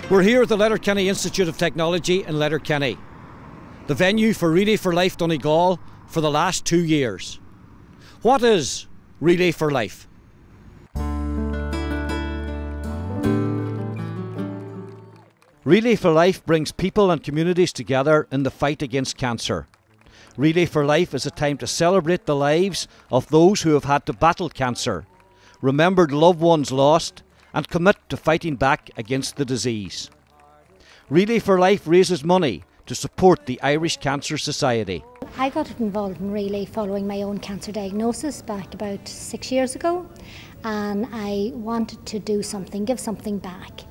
We're here at the Letterkenny Institute of Technology in Letterkenny, the venue for Relay for Life Donegal for the last 2 years. What is Relay for Life? Relay for Life brings people and communities together in the fight against cancer. Relay for Life is a time to celebrate the lives of those who have had to battle cancer, remembered loved ones lost, and commit to fighting back against the disease. Relay for Life raises money to support the Irish Cancer Society. I got involved in Relay following my own cancer diagnosis back about 6 years ago, and I wanted to do something, give something back.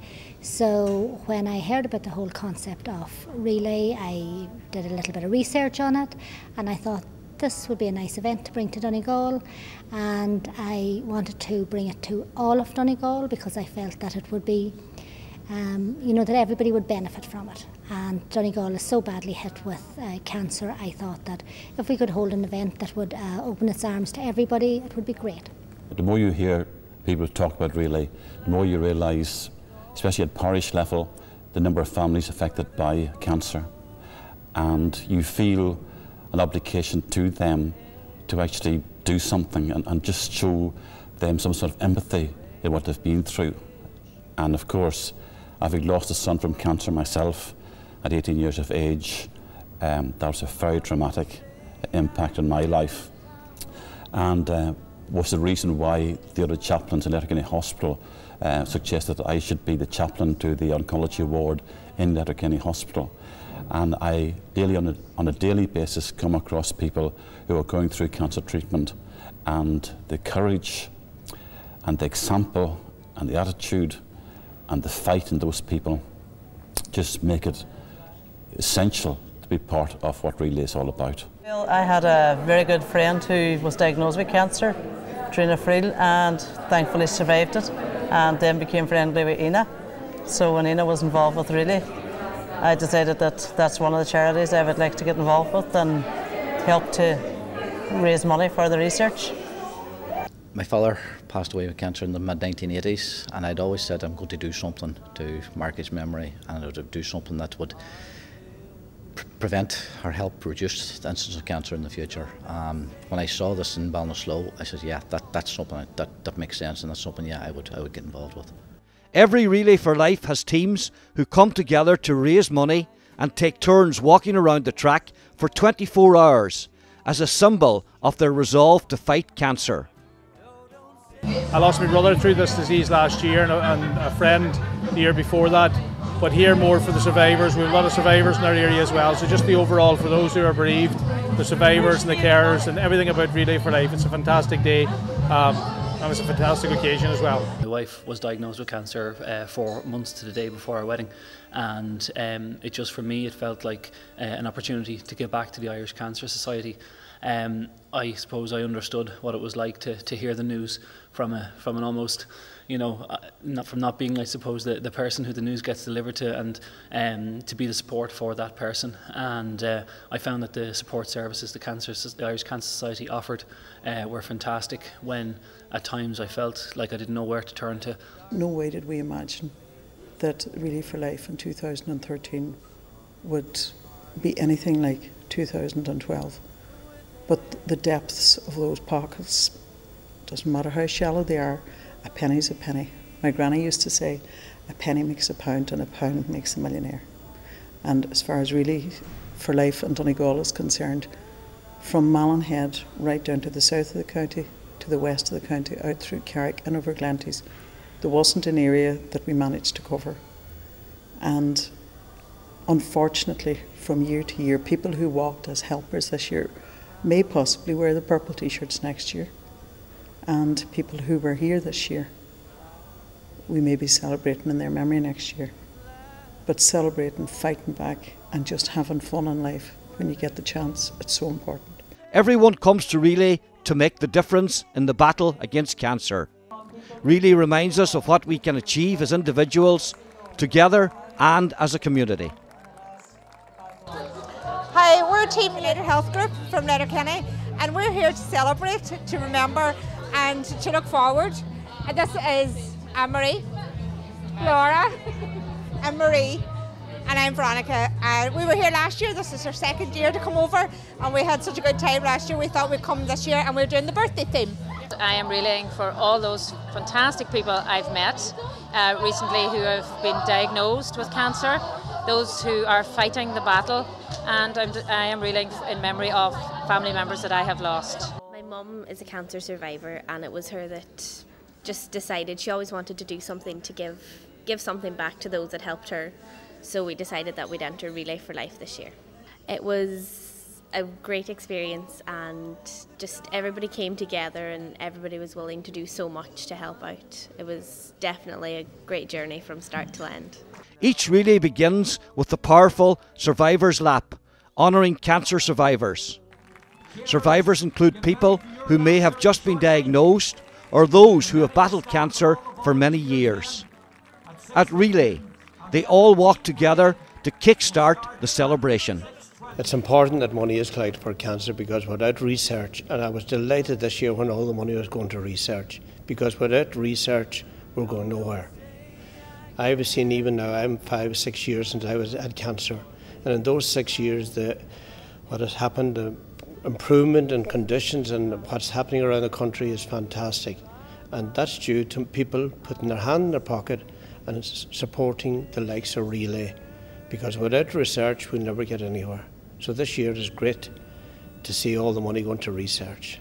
So when I heard about the whole concept of Relay, I did a little bit of research on it, and I thought this would be a nice event to bring to Donegal, and I wanted to bring it to all of Donegal because I felt that it would be, that everybody would benefit from it. And Donegal is so badly hit with cancer. I thought that if we could hold an event that would open its arms to everybody, it would be great. The more you hear people talk about Relay, the more you realise, especially at parish level, the number of families affected by cancer, and you feel an obligation to them to actually do something and just show them some sort of empathy in what they've been through. And of course, having lost a son from cancer myself at 18 years of age, that was a very dramatic impact on my life, and was the reason why the other chaplains in Letterkenny Hospital suggested that I should be the chaplain to the oncology ward in Letterkenny Hospital. And I daily, on a daily basis, come across people who are going through cancer treatment, and the courage and the example and the attitude and the fight in those people just make it essential to be part of what Relay is all about. Well, I had a very good friend who was diagnosed with cancer, Trina Friel, and thankfully survived it, and then became friendly with Ina. So when Ina was involved with Relay, I decided that that's one of the charities I would like to get involved with and help to raise money for the research. My father passed away with cancer in the mid-1980s, and I'd always said I'm going to do something to mark his memory, and I would do something that would prevent or help reduce the incidence of cancer in the future. When I saw this in Ballinasloe, I said, yeah, that's something that makes sense, and that's something, yeah, I would get involved with. Every Relay for Life has teams who come together to raise money and take turns walking around the track for 24 hours as a symbol of their resolve to fight cancer. I lost my brother through this disease last year, and a friend the year before that, but here more for the survivors. We have a lot of survivors in our area as well, so just the overall for those who are bereaved, the survivors and the carers and everything about Relay for Life. It's a fantastic day. And it's a fantastic occasion as well. My wife was diagnosed with cancer 4 months to the day before our wedding, and it just, for me, it felt like an opportunity to give back to the Irish Cancer Society. I suppose I understood what it was like to hear the news from an almost, not being, I suppose, the person who the news gets delivered to, and to be the support for that person. And I found that the support services the Irish Cancer Society offered were fantastic, when at times I felt like I didn't know where to turn to. No way did we imagine that Relay for Life in 2013 would be anything like 2012. But the depths of those pockets, doesn't matter how shallow they are, a penny's a penny. My granny used to say, a penny makes a pound and a pound makes a millionaire. And as far as Relay for Life in Donegal is concerned, from Mallinhead right down to the south of the county, to the west of the county, out through Carrick and over Glanties, there wasn't an area that we managed to cover. And unfortunately, from year to year, people who walked as helpers this year may possibly wear the purple t-shirts next year, and people who were here this year, we may be celebrating in their memory next year. But celebrating, fighting back, and just having fun in life when you get the chance, it's so important. Everyone comes to Relay to make the difference in the battle against cancer. Relay reminds us of what we can achieve as individuals, together and as a community. Hi, we're a Team United Health Group from Letterkenny, and we're here to celebrate, to remember and to look forward. And this is Anne-Marie, Laura, I'm Marie. And I'm Veronica. We were here last year. This is our second year to come over, and we had such a good time last year. We thought we'd come this year, and we're doing the birthday theme. I am relaying for all those fantastic people I've met recently who have been diagnosed with cancer, those who are fighting the battle, and I am relaying in memory of family members that I have lost. My mum is a cancer survivor, and it was her that just decided she always wanted to do something to give something back to those that helped her. So we decided that we'd enter Relay for Life this year. It was a great experience, and just everybody came together and everybody was willing to do so much to help out. It was definitely a great journey from start to end. Each relay begins with the powerful Survivor's Lap, honouring cancer survivors. Survivors include people who may have just been diagnosed or those who have battled cancer for many years. At Relay, they all walk together to kickstart the celebration. It's important that money is collected for cancer, because without research, and I was delighted this year when all the money was going to research, because without research we're going nowhere. I've seen, even now, I'm 5-6 years since I had cancer, and in those 6 years what has happened, the improvement in conditions and what's happening around the country is fantastic, and that's due to people putting their hand in their pocket and supporting the likes of Relay, because without research we'll never get anywhere. So this year is great to see all the money going to research.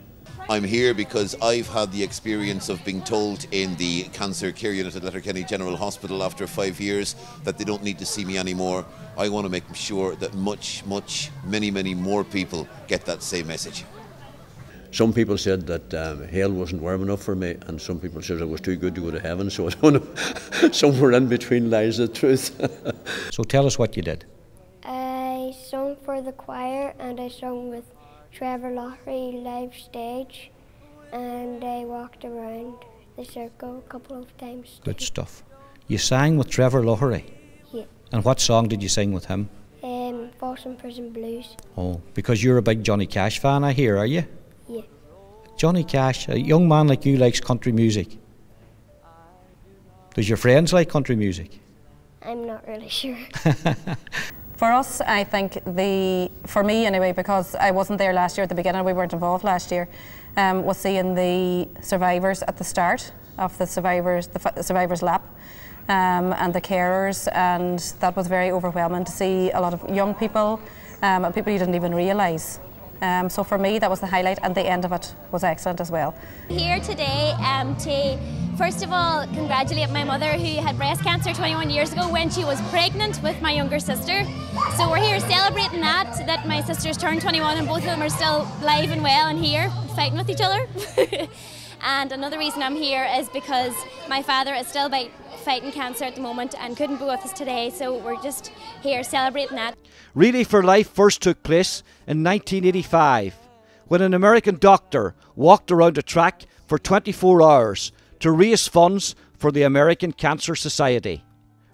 I'm here because I've had the experience of being told in the cancer care unit at Letterkenny General Hospital after 5 years that they don't need to see me anymore. I want to make sure that many more people get that same message. Some people said that hell wasn't warm enough for me, and some people said it was too good to go to heaven, so I don't know. Somewhere in between lies the truth. So tell us what you did. I sung for the choir, and I sung with Trevor Loughery live stage, and I walked around the circle a couple of times. Good stuff. You sang with Trevor Loughery? Yeah. And what song did you sing with him? Folsom Prison Blues. Oh, because you're a big Johnny Cash fan, I hear, are you? Yeah. Johnny Cash, a young man like you, likes country music. Does your friends like country music? I'm not really sure. For us, I think for me anyway, because I wasn't there last year at the beginning, we weren't involved last year, was seeing the survivors at the start of the survivors lap, and the carers, and that was very overwhelming to see a lot of young people, and people you didn't even realise. So for me, that was the highlight, and the end of it was excellent as well. Here today to first of all congratulate my mother, who had breast cancer 21 years ago when she was pregnant with my younger sister. So we're here celebrating that my sister's turned 21 and both of them are still alive and well and here fighting with each other. And another reason I'm here is because my father is still fighting cancer at the moment and couldn't be with us today, so we're just here celebrating that. Relay for Life first took place in 1985 when an American doctor walked around a track for 24 hours to raise funds for the American Cancer Society.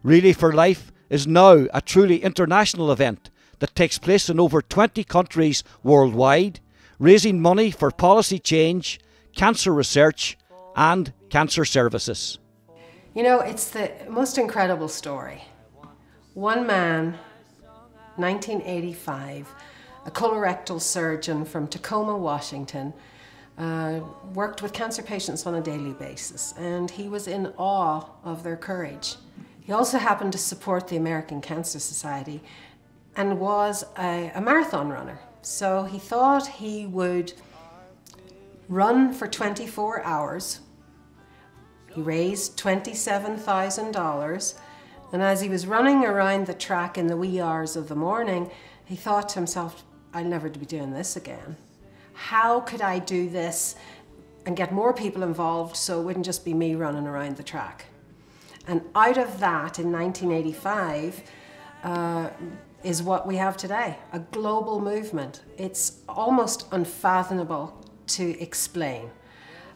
Relay for Life is now a truly international event that takes place in over 20 countries worldwide, raising money for policy change, cancer research and cancer services. You know, it's the most incredible story. One man, 1985, a colorectal surgeon from Tacoma, Washington, worked with cancer patients on a daily basis, and he was in awe of their courage. He also happened to support the American Cancer Society and was a marathon runner. So he thought he would run for 24 hours. He raised $27,000, and as he was running around the track in the wee hours of the morning, he thought to himself, I'll never be doing this again. How could I do this and get more people involved so it wouldn't just be me running around the track? And out of that, in 1985, is what we have today, a global movement. It's almost unfathomable to explain.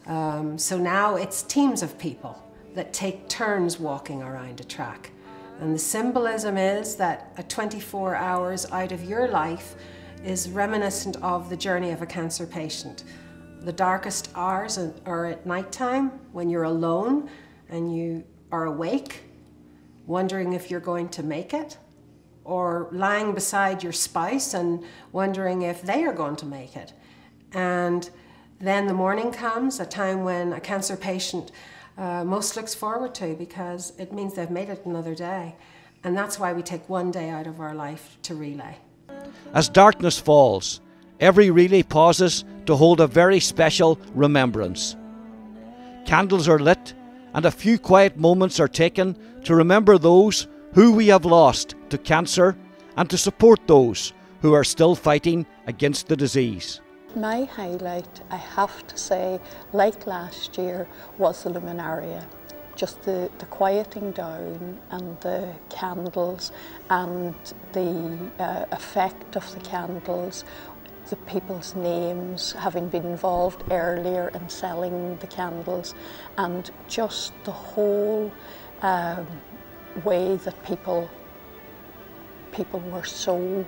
So now it's teams of people that take turns walking around a track. And the symbolism is that a 24 hours out of your life is reminiscent of the journey of a cancer patient. The darkest hours are at night time when you're alone and you are awake wondering if you're going to make it, or lying beside your spouse and wondering if they are going to make it. And then the morning comes, a time when a cancer patient most looks forward to, because it means they've made it another day. And that's why we take one day out of our life to relay. As darkness falls, every relay pauses to hold a very special remembrance. Candles are lit and a few quiet moments are taken to remember those who we have lost to cancer and to support those who are still fighting against the disease. My highlight, I have to say, like last year, was the luminaria. Just the quieting down and the candles and the effect of the candles, the people's names having been involved earlier in selling the candles, and just the whole way that people were so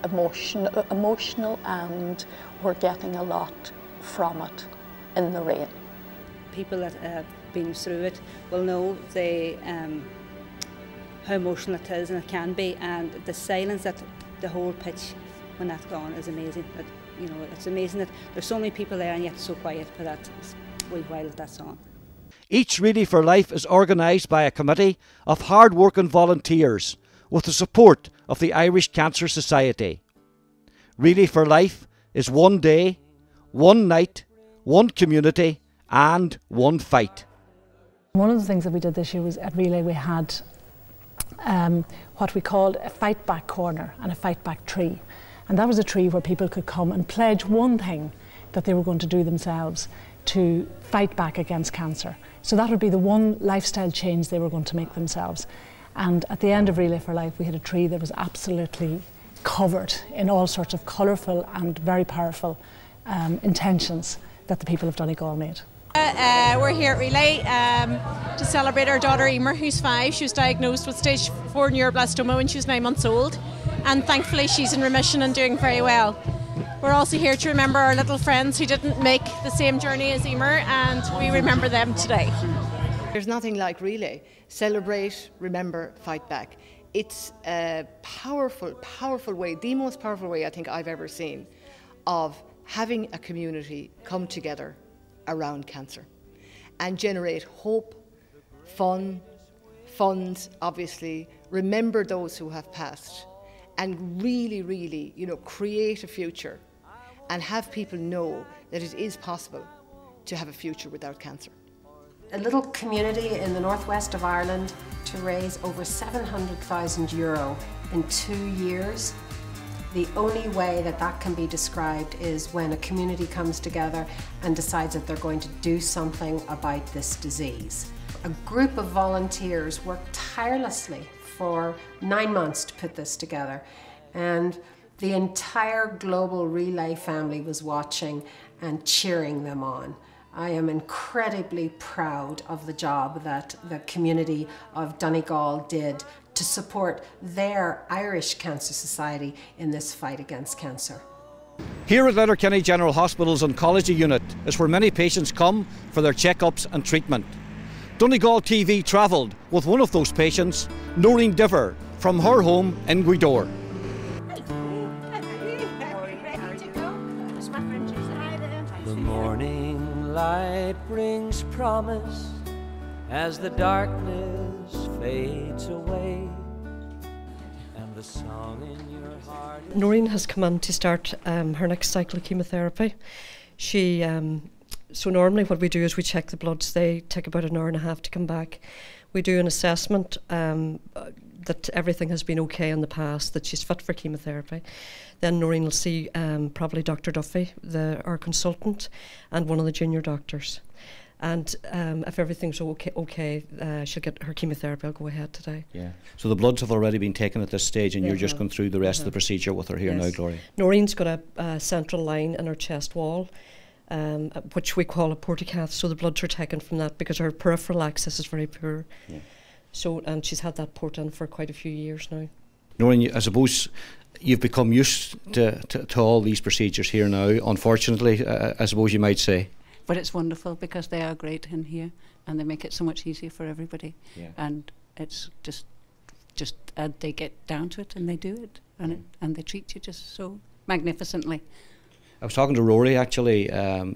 emotional and were getting a lot from it in the rain. People that have been through it will know how emotional it is and it can be, and the silence that the whole pitch when that's gone is amazing. You know, it's amazing that there's so many people there and yet so quiet for that wee while that's on. Each Relay for Life is organised by a committee of hard-working volunteers with the support of the Irish Cancer Society. Relay for Life is one day, one night, one community and one fight. One of the things that we did this year was at Relay we had what we called a fight back corner and a fight back tree. And that was a tree where people could come and pledge one thing that they were going to do themselves to fight back against cancer. So that would be the one lifestyle change they were going to make themselves. And at the end of Relay for Life, we had a tree that was absolutely covered in all sorts of colourful and very powerful intentions that the people of Donegal made. We're here at Relay to celebrate our daughter Emer, who's 5. She was diagnosed with stage 4 neuroblastoma when she was 9 months old, and thankfully she's in remission and doing very well. We're also here to remember our little friends who didn't make the same journey as Emer, and we remember them today. There's nothing like Relay. Celebrate, remember, fight back. It's a powerful, powerful way, the most powerful way I think I've ever seen of having a community come together around cancer and generate hope, fun, funds, obviously, remember those who have passed, and really, really, you know, create a future and have people know that it is possible to have a future without cancer. A little community in the northwest of Ireland to raise over €700,000 in 2 years. The only way that that can be described is when a community comes together and decides that they're going to do something about this disease. A group of volunteers worked tirelessly for 9 months to put this together, and the entire global Relay family was watching and cheering them on. I am incredibly proud of the job that the community of Donegal did to support their Irish Cancer Society in this fight against cancer. Here at Letterkenny General Hospital's Oncology Unit is where many patients come for their checkups and treatment. Donegal TV travelled with one of those patients, Noreen Diver, from her home in Gweedore. The morning light brings promise as the darkness fades away, and the song in your heart. Noreen has come on to start her next cycle of chemotherapy. So normally what we do is we check the bloods. They take about an hour and a half to come back. We do an assessment that everything has been okay in the past, that she's fit for chemotherapy. Then Noreen will see probably Dr. Duffy, our consultant, and one of the junior doctors. And if everything's okay, she'll get her chemotherapy. I'll go ahead today. Yeah. So the bloods have already been taken at this stage, and you're just going through the rest of the procedure with her here now, Gloria. Noreen's got a central line in her chest wall, which we call a porticath. So the bloods are taken from that because her peripheral access is very poor. Yeah. So, and she's had that port in for quite a few years now. Noreen, I suppose you've become used to all these procedures here now, unfortunately, I suppose you might say. But it's wonderful because they are great in here and they make it so much easier for everybody. Yeah. And it's just they get down to it and they do it, and they treat you just so magnificently. I was talking to Rory actually,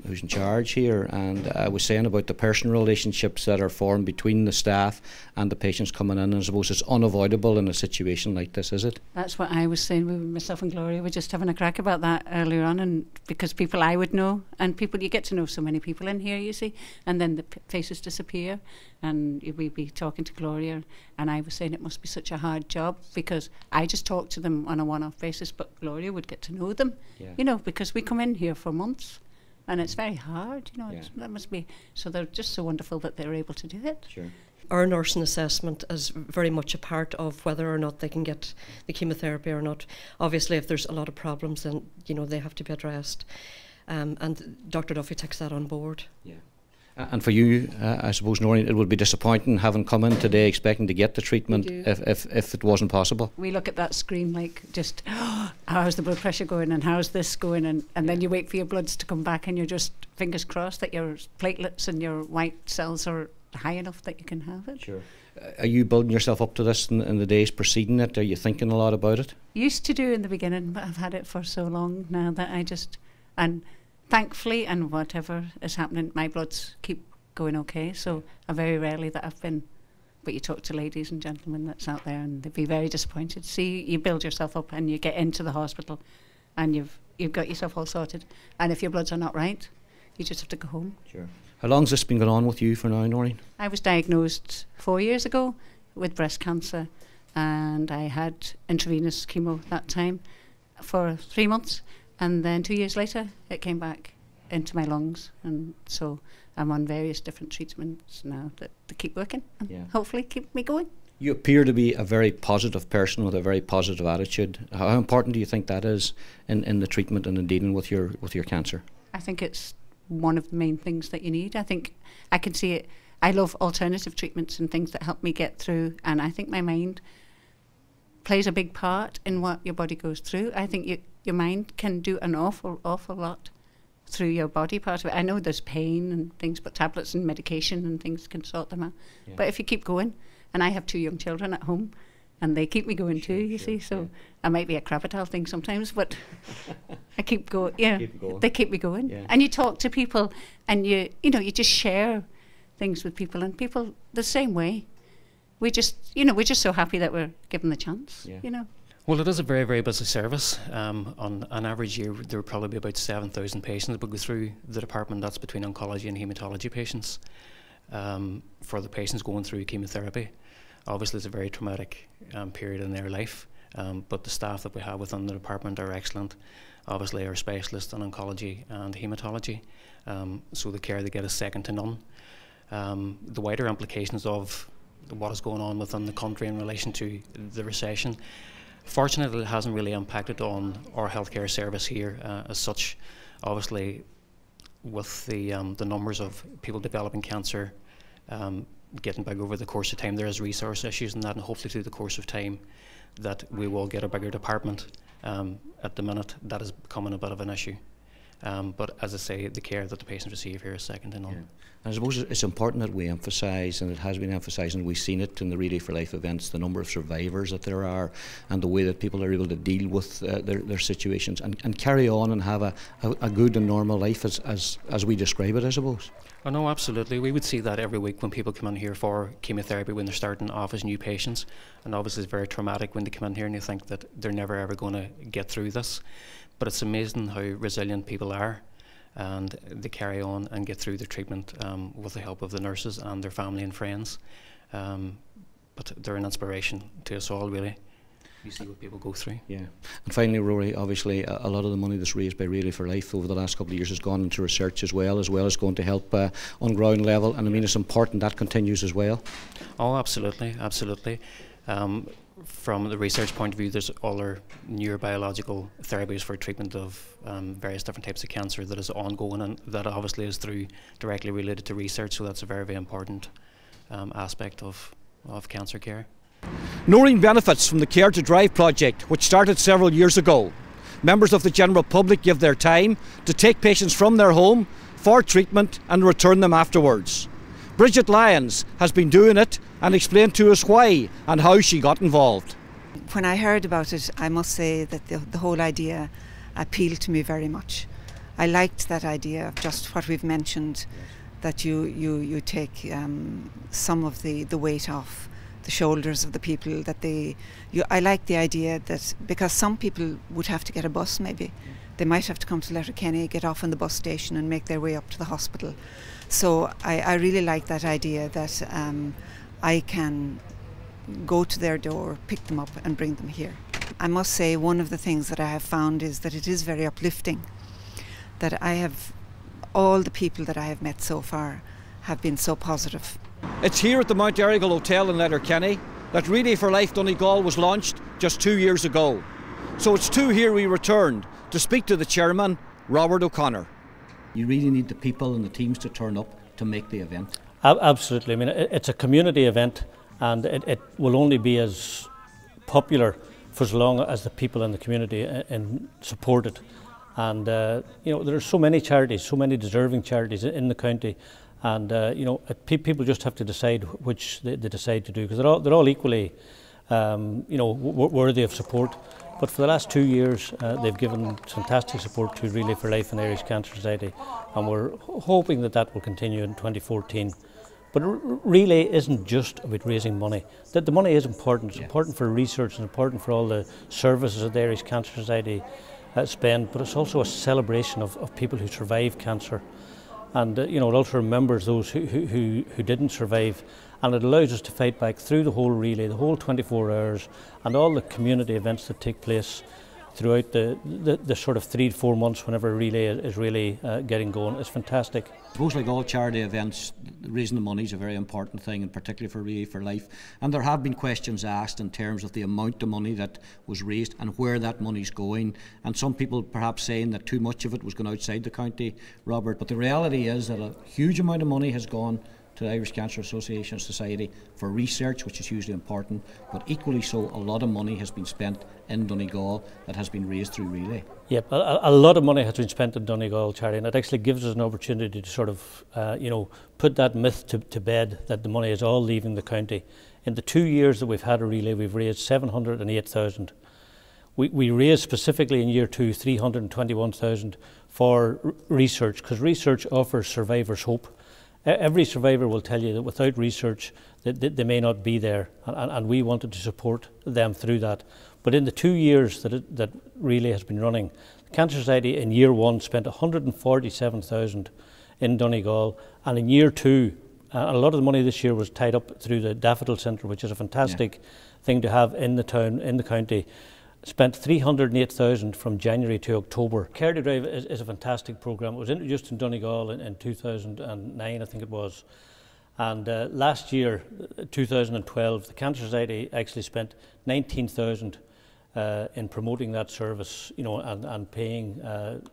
who's in charge here, and I was saying about the personal relationships that are formed between the staff and the patients coming in, and I suppose it's unavoidable in a situation like this, is it? That's what I was saying. Myself and Gloria were just having a crack about that earlier on, and because people I would know, and people, you get to know so many people in here, you see, and then the faces disappear, and we'd be talking to Gloria, and I was saying it must be such a hard job, because I just talk to them on a one-off basis, but Gloria would get to know them, you know, because we come in here for months, and it's very hard, you know. That must be, so they're just so wonderful that they're able to do it. Sure. Our nursing assessment is very much a part of whether or not they can get the chemotherapy or not. Obviously, if there's a lot of problems, then you know they have to be addressed, and Dr. Duffy takes that on board. Yeah. And for you, I suppose, Noreen, it would be disappointing having come in today expecting to get the treatment if it wasn't possible. We look at that screen like just, oh, how's the blood pressure going and how's this going, and then you wait for your bloods to come back and you're just fingers crossed that your platelets and your white cells are high enough that you can have it. Sure. Are you building yourself up to this in the days preceding it? Are you thinking a lot about it? Used to do in the beginning, but I've had it for so long now that I just, and thankfully, and whatever is happening, my bloods keep going okay, so very rarely that I've been, but you talk to ladies and gentlemen that's out there and they'd be very disappointed. See, you build yourself up and you get into the hospital and you've got yourself all sorted, and if your bloods are not right, you just have to go home. Sure. How long's this been going on with you for now, Noreen? I was diagnosed 4 years ago with breast cancer, and I had intravenous chemo that time for 3 months, and then 2 years later it came back into my lungs, and so I'm on various different treatments now that keep working and hopefully keep me going. You appear to be a very positive person with a very positive attitude. How important do you think that is in the treatment and in dealing with your cancer? I think it's one of the main things that you need. I think I can see it. I love alternative treatments and things that help me get through, and I think my mind plays a big part in what your body goes through. I think your mind can do an awful lot through your body part of it. I know there's pain and things, but tablets and medication and things can sort them out. Yeah. But if you keep going, and I have 2 young children at home, and they keep me going too, you see, so I might be a Krabatal thing sometimes, but I keep going, they keep me going. Yeah. And you talk to people, and you just share things with people, and people the same way. We're just so happy that we're given the chance, you know. Well, it is a very, very busy service. On an average year, there will probably be about 7,000 patients that will go through the department. That's between oncology and haematology patients. For the patients going through chemotherapy, obviously it's a very traumatic period in their life, but the staff that we have within the department are excellent. Obviously our specialists in oncology and haematology, so the care they get is second to none. The wider implications of what is going on within the country in relation to the recession, fortunately it hasn't really impacted on our healthcare service here as such. Obviously with the numbers of people developing cancer getting big over the course of time, there is resource issues in that, and hopefully through the course of time that we will get a bigger department. At the minute that is becoming a bit of an issue, but as I say, the care that the patients receive here is second to none. Yeah. I suppose it's important that we emphasise, and it has been emphasised, and we've seen it in the Relay for Life events, the number of survivors that there are, and the way that people are able to deal with their situations and carry on and have a good and normal life as we describe it, I suppose. Oh no, absolutely. We would see that every week when people come in here for chemotherapy when they're starting off as new patients, and obviously it's very traumatic when they come in here and you think that they're never ever going to get through this, but it's amazing how resilient people are, and they carry on and get through the treatment with the help of the nurses and their family and friends. But they're an inspiration to us all, really. You see what people go through. Yeah. And finally, Rory, obviously a lot of the money that's raised by Relay for Life over the last couple of years has gone into research as well as going to help on ground level, and I mean it's important that continues as well. Oh, absolutely, absolutely. From the research point of view, there's other neurobiological therapies for treatment of various different types of cancer that is ongoing, and that obviously is directly related to research, so that's a very, very important aspect of cancer care. Noreen benefits from the Care to Drive project, which started several years ago. Members of the general public give their time to take patients from their home for treatment and return them afterwards. Bridget Lyons has been doing it and explained to us why and how she got involved. When I heard about it, I must say that the whole idea appealed to me very much. I liked that idea of just what we've mentioned, that you take some of the weight off the shoulders of the people, that I like the idea that, because some people would have to get a bus maybe, they might have to come to Letterkenny, get off in the bus station and make their way up to the hospital. So I really like that idea that I can go to their door, pick them up and bring them here. I must say one of the things that I have found is that it is very uplifting, that all the people that I have met so far have been so positive. It's here at the Mount Errigal Hotel in Letterkenny that Relay for Life Donegal was launched just 2 years ago. So it's to here we returned to speak to the chairman, Robert O'Connor. You really need the people and the teams to turn up to make the event. Absolutely. I mean, it's a community event, and it will only be as popular for as long as the people in the community support it. And you know, there are so many charities, so many deserving charities in the county, and you know, people just have to decide which they decide to do, because they're all equally you know, worthy of support. But for the last 2 years, they've given fantastic support to Relay for Life and Irish Cancer Society, and we're hoping that will continue in 2014. But Relay isn't just about raising money. The money is important. It's important for research and important for all the services that the Irish Cancer Society spend, but it's also a celebration of people who survive cancer. And you know, it also remembers those who didn't survive, and it allows us to fight back through the whole relay, the whole 24 hours, and all the community events that take place throughout the sort of 3 to 4 months whenever relay is really getting going. It's fantastic. I suppose, like all charity events, raising the money is a very important thing, and particularly for Relay for Life. And there have been questions asked in terms of the amount of money that was raised and where that money's going. And some people perhaps saying that too much of it was going outside the county, Robert. But the reality is that a huge amount of money has gone to the Irish Cancer Association Society for research, which is hugely important, but equally so, a lot of money has been spent in Donegal that has been raised through Relay. Yep, a lot of money has been spent in Donegal charity, and it actually gives us an opportunity to sort of, you know, put that myth to bed that the money is all leaving the county. In the 2 years that we've had a Relay, we've raised 708,000. We raised specifically in year 2 321,000 for research, because research offers survivors hope. Every survivor will tell you that without research they may not be there, and we wanted to support them through that. But in the 2 years that Relay has been running, the Cancer Society in year 1 spent 147,000 in Donegal, and in year 2, a lot of the money this year was tied up through the Daffodil Centre, which is a fantastic thing to have in the town, in the county. Spent 308,000 from January to October. Care to Drive is a fantastic programme. It was introduced in Donegal in 2009, I think it was. And last year, 2012, the Cancer Society actually spent 19,000 in promoting that service, you know, and paying,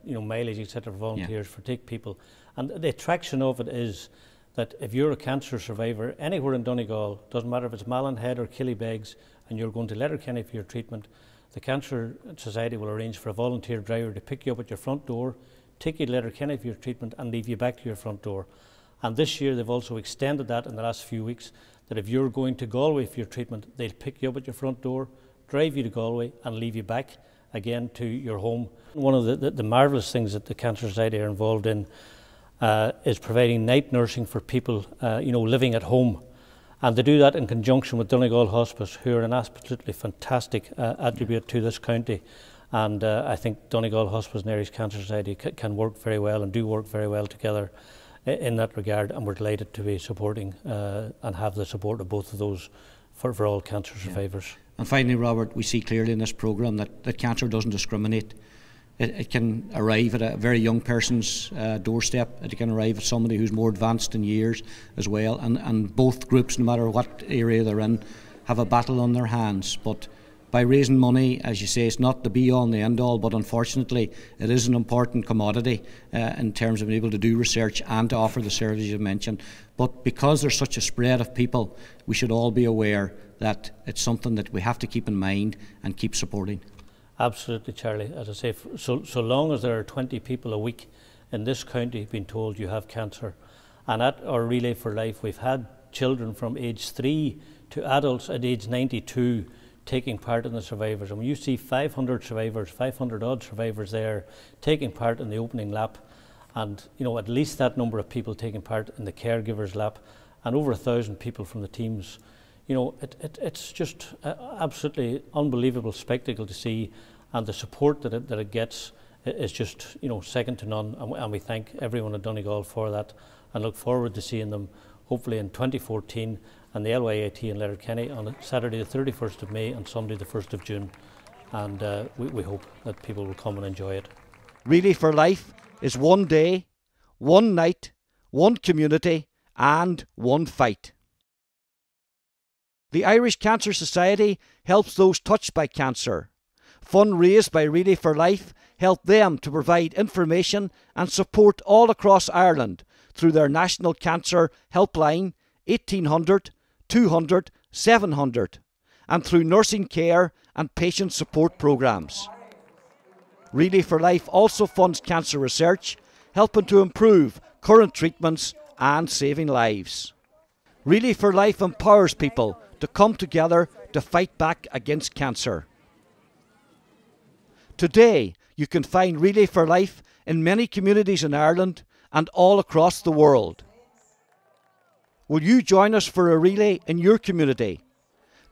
you know, mileage, etc. for volunteers, for take people. And the attraction of it is that if you're a cancer survivor anywhere in Donegal, doesn't matter if it's Mallinhead or Killybegs, and you're going to Letterkenny for your treatment, the Cancer Society will arrange for a volunteer driver to pick you up at your front door, take you to Letterkenny for your treatment, and leave you back to your front door. And this year they've also extended that in the last few weeks, that if you're going to Galway for your treatment, they'll pick you up at your front door, drive you to Galway, and leave you back again to your home. One of the marvellous things that the Cancer Society are involved in is providing night nursing for people you know, living at home. And they do that in conjunction with Donegal Hospice, who are an absolutely fantastic attribute to this county. And I think Donegal Hospice and Irish Cancer Society can work very well and do work very well together in that regard. And we're delighted to be supporting and have the support of both of those for all cancer survivors. And finally, Robert, we see clearly in this programme that cancer doesn't discriminate. It can arrive at a very young person's doorstep. It can arrive at somebody who's more advanced in years as well. And both groups, no matter what area they're in, have a battle on their hands. But by raising money, as you say, it's not the be-all and the end-all, but unfortunately it is an important commodity in terms of being able to do research and to offer the services you mentioned. But because there's such a spread of people, we should all be aware that it's something that we have to keep in mind and keep supporting. Absolutely, Charlie. As I say, so long as there are 20 people a week in this county being told you have cancer, And at our Relay for Life, we've had children from age 3 to adults at age 92 taking part in the survivors. And when you see 500 survivors, 500 odd survivors there taking part in the opening lap, and at least that number of people taking part in the caregivers lap, and over 1,000 people from the teams, it's just an absolutely unbelievable spectacle to see, and the support that it gets is just second to none, and we thank everyone at Donegal for that, and look forward to seeing them hopefully in 2014 and the LYAT in Letterkenny on Saturday the 31st of May and Sunday the 1st of June, and we hope that people will come and enjoy it. Relay for Life is one day, one night, one community and one fight. The Irish Cancer Society helps those touched by cancer. Funds raised by Relay for Life help them to provide information and support all across Ireland through their National Cancer Helpline 1800 200 700 and through nursing care and patient support programmes. Relay for Life also funds cancer research, helping to improve current treatments and saving lives. Relay for Life empowers people to come together to fight back against cancer. Today, you can find Relay for Life in many communities in Ireland and all across the world. Will you join us for a relay in your community?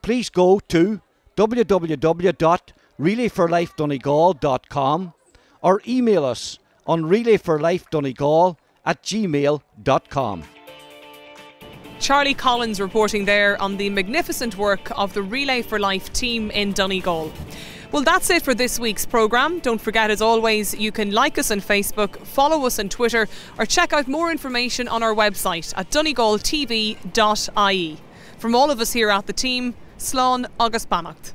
Please go to www.relayforlifedonegal.com or email us on relayforlifedonegal@gmail.com. Charlie Collins reporting there on the magnificent work of the Relay for Life team in Donegal. Well, that's it for this week's programme. Don't forget, as always, you can like us on Facebook, follow us on Twitter, or check out more information on our website at donegaltv.ie. From all of us here at the team, Slán agus Beannacht.